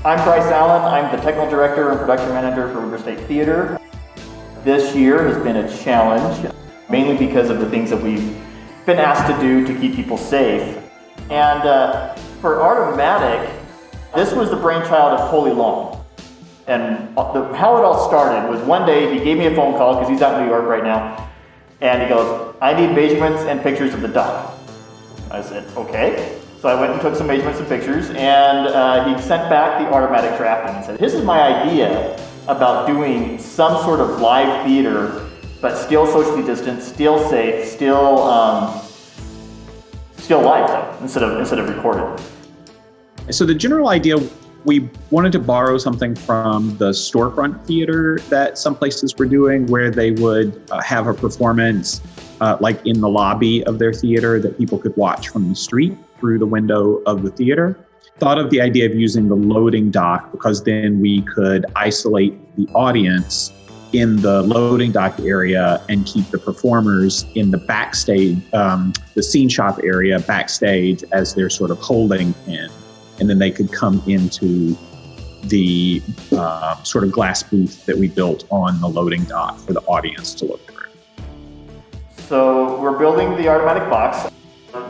I'm Bryce Allen. I'm the technical director and production manager for River State Theater. This year has been a challenge, mainly because of the things that we've been asked to do to keep people safe. And for Art of Matic, this was the brainchild of Holy Long. And how it all started was one day he gave me a phone call, because he's out in New York right now, and he goes, "I need measurements and pictures of the dock." I said, okay. So I went and took some measurements and pictures, and he sent back the Art of Matic drafting and said, "This is my idea about doing some sort of live theater, but still socially distanced, still safe, still live though, instead of recorded." So the general idea, we wanted to borrow something from the storefront theater that some places were doing, where they would have a performance like in the lobby of their theater that people could watch from the street through the window of the theater. Thought of the idea of using the loading dock, because then we could isolate the audience in the loading dock area and keep the performers in the backstage, the scene shop area backstage, as they're sort of holding in. And then they could come into the sort of glass booth that we built on the loading dock for the audience to look through. So we're building the Art of Matic box.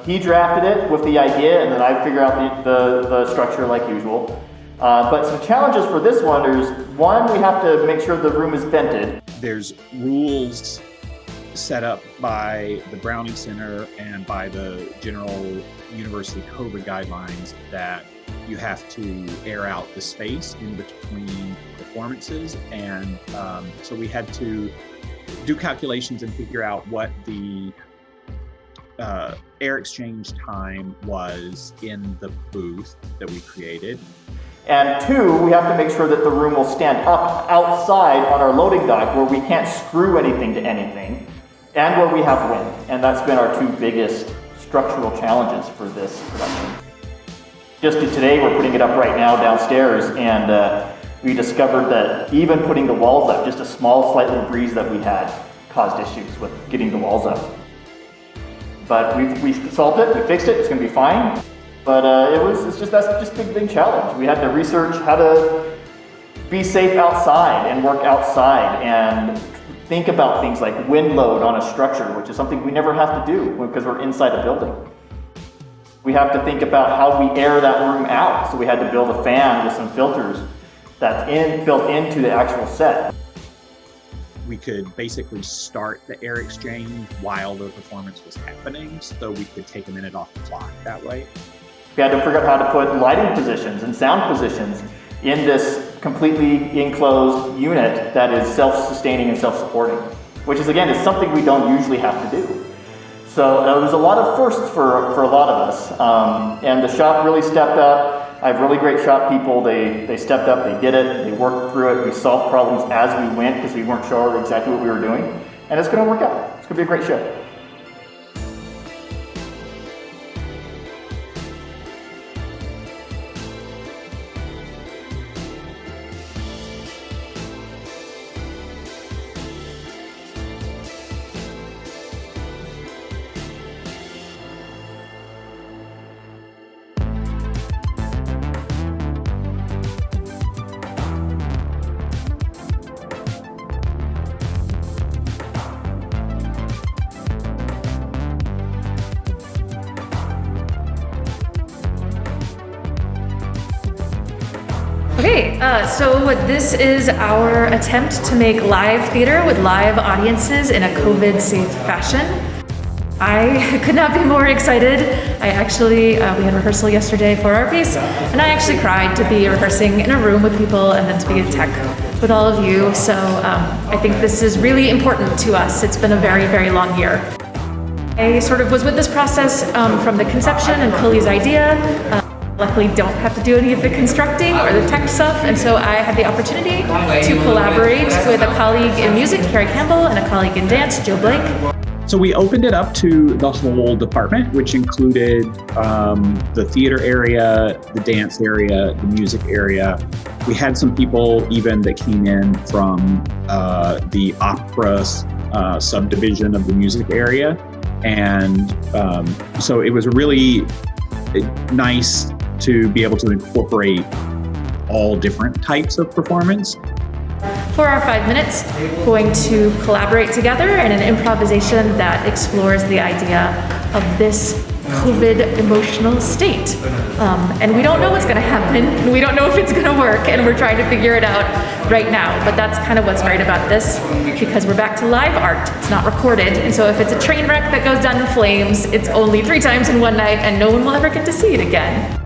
He drafted it with the idea, and then I figure out the structure like usual. But some challenges for this one is, one, we have to make sure the room is vented. There's rules set up by the Browning Center and by the general university COVID guidelines that you have to air out the space in between performances. And so we had to do calculations and figure out what the air exchange time was in the booth that we created. And two, we have to make sure that the room will stand up outside on our loading dock, where we can't screw anything to anything, and where we have wind. And that's been our two biggest structural challenges for this production. Just today, we're putting it up right now downstairs, and we discovered that even putting the walls up, just a small slight little breeze that we had, caused issues with getting the walls up. But we solved it, we fixed it, it's gonna be fine. But that's just a big challenge. We had to research how to be safe outside and work outside, and think about things like wind load on a structure, which is something we never have to do because we're inside a building. We have to think about how we air that room out. So we had to build a fan with some filters that's built into the actual set. We could basically start the air exchange while the performance was happening, so we could take a minute off the clock that way. We had to figure out how to put lighting positions and sound positions in this completely enclosed unit that is self-sustaining and self-supporting, which is, again, is something we don't usually have to do. So there was a lot of firsts for a lot of us, and the shop really stepped up. I have really great shop people. They stepped up, they did it, they worked through it. We solved problems as we went, because we weren't sure exactly what we were doing, and it's going to work out. It's going to be a great show. Okay, so this is our attempt to make live theater with live audiences in a COVID-safe fashion. I could not be more excited. We had rehearsal yesterday for our piece, and I actually cried to be rehearsing in a room with people and then to be at tech with all of you. So I think this is really important to us. It's been a very, very long year. I sort of was with this process from the conception and Chloe's idea. Luckily don't have to do any of the constructing or the tech stuff, and so I had the opportunity to collaborate with a colleague in music, Carrie Campbell, and a colleague in dance, Joe Blake. So we opened it up to the whole department, which included the theater area, the dance area, the music area. We had some people even that came in from the opera subdivision of the music area. And so it was really nice to be able to incorporate all different types of performance. For our 5 minutes, we're going to collaborate together in an improvisation that explores the idea of this COVID emotional state. And we don't know what's gonna happen. We don't know if it's gonna work, and we're trying to figure it out right now. But that's kind of what's great about this, because we're back to live art. It's not recorded. And so if it's a train wreck that goes down in flames, it's only 3 times in one night, and no one will ever get to see it again.